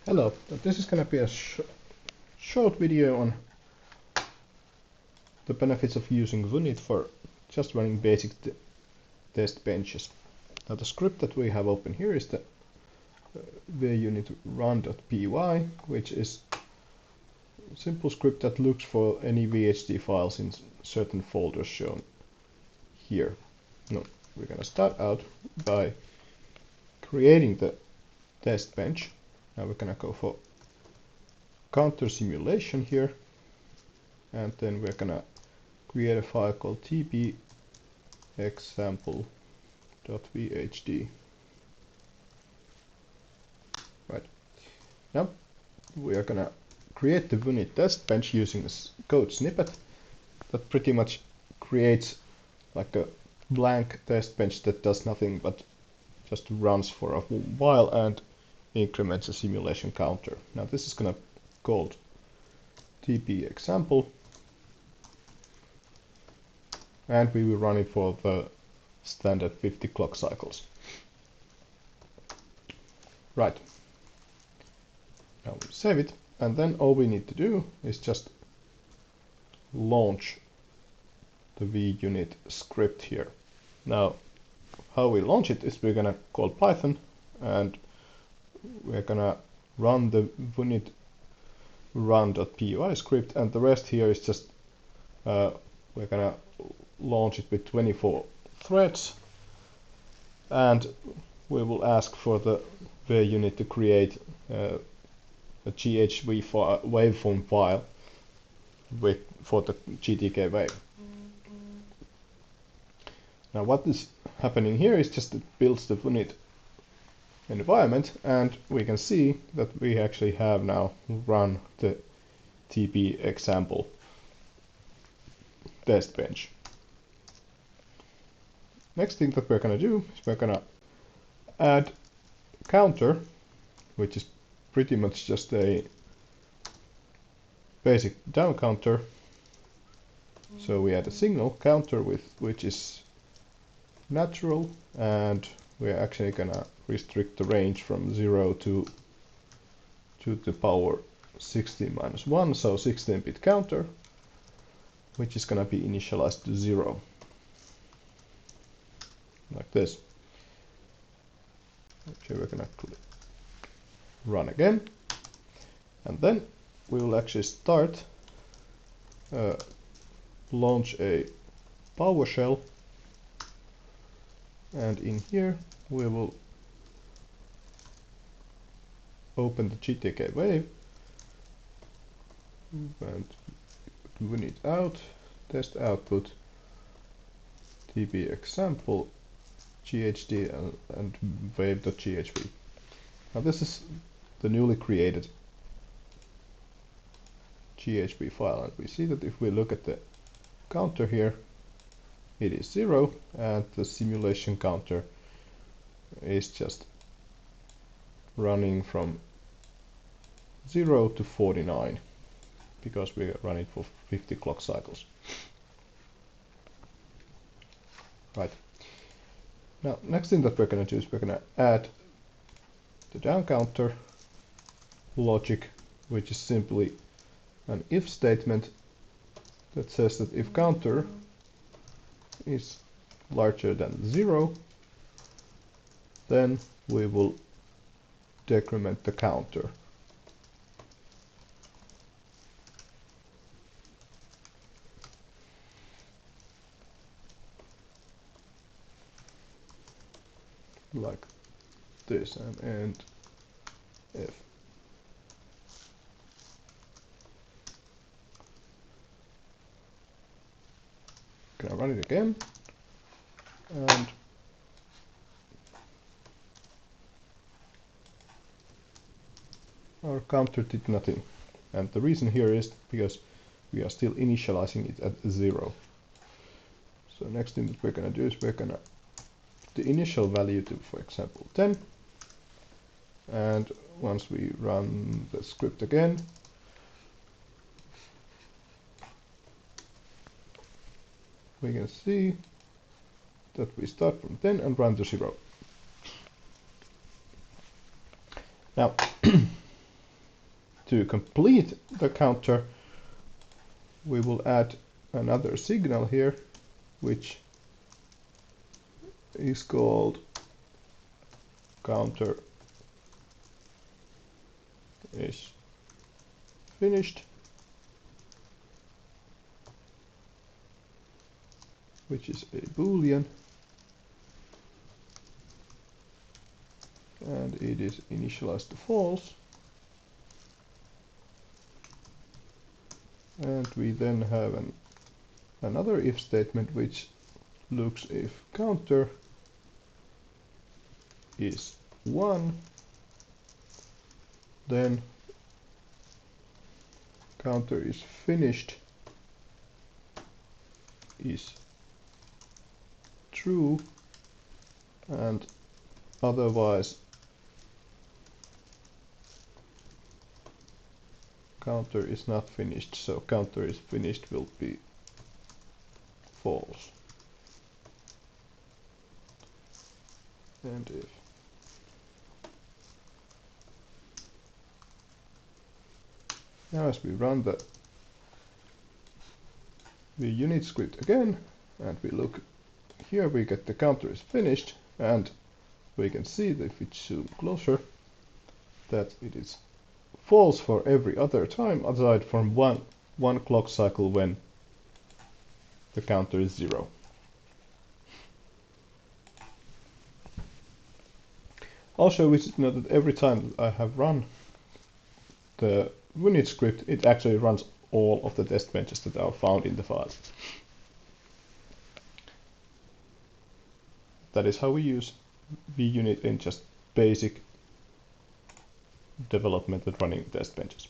Hello, this is going to be a short video on the benefits of using Vunit for just running basic test benches. Now the script that we have open here is the vunit run.py, which is a simple script that looks for any VHD files in certain folders shown here. Now we're going to start out by creating the test bench. Now we're going to go for counter simulation here, and then we're going to create a file called tbexample.vhd. Right. Now we are going to create the Vunit test bench using a code snippet that pretty much creates like a blank test bench that does nothing but just runs for a while and increments a simulation counter. Now this is going to be called tbexample, and we will run it for the standard 50 clock cycles. Right. Now we save it, and then all we need to do is just launch the vunit script here. Now how we launch it is we're going to call Python, and we're going to run the Vunit run.py script, and the rest here is just we're going to launch it with 24 threads, and we will ask for the vunit to create a GHV waveform file for the gtkwave. Now what is happening here is just it builds the Vunit environment, and we can see that we actually have now run the tbexample test bench. Next thing that we're going to do is we're going to add counter, which is pretty much just a basic down counter. So we add a signal counter which is natural, and we're actually going to restrict the range from 0 to the power 16 minus 1, so 16-bit counter, which is going to be initialized to 0, like this. Okay, we're going to run again, and then we will actually start launch a PowerShell, and in here we will open the gtkwave and Vunit out, test output, tbexample, ghdl, and wave.ghv. Now this is the newly created GHV file, and we see that if we look at the counter here, it is 0, and the simulation counter is just running from 0 to 49 because we are running for 50 clock cycles. Right. Now next thing that we're going to do is we're going to add the down counter logic, which is simply an if statement that says that if counter is larger than 0, then we will decrement the counter. Like this, and if. Gonna run it again, and our counter did nothing, and the reason here is because we are still initializing it at 0. So next thing that we're gonna do is we're gonna put the initial value to, for example, 10, and once we run the script again, we can see that we start from 10 and run to 0. Now to complete the counter, we will add another signal here, which is called counter is finished, which is a boolean, and it is initialized to false. And we then have another if statement which looks if counter is 1, then counter is finished is true, and otherwise counter is not finished, so counter is finished will be false. And if now as we run the unit script again, and we look here, we get the counter is finished, and we can see that if we zoom closer that it is false for every other time aside from one clock cycle when the counter is 0. Also, we should note that every time I have run the Vunit script, it actually runs all of the test benches that are found in the file. That is how we use VUnit in just basic development and running test benches.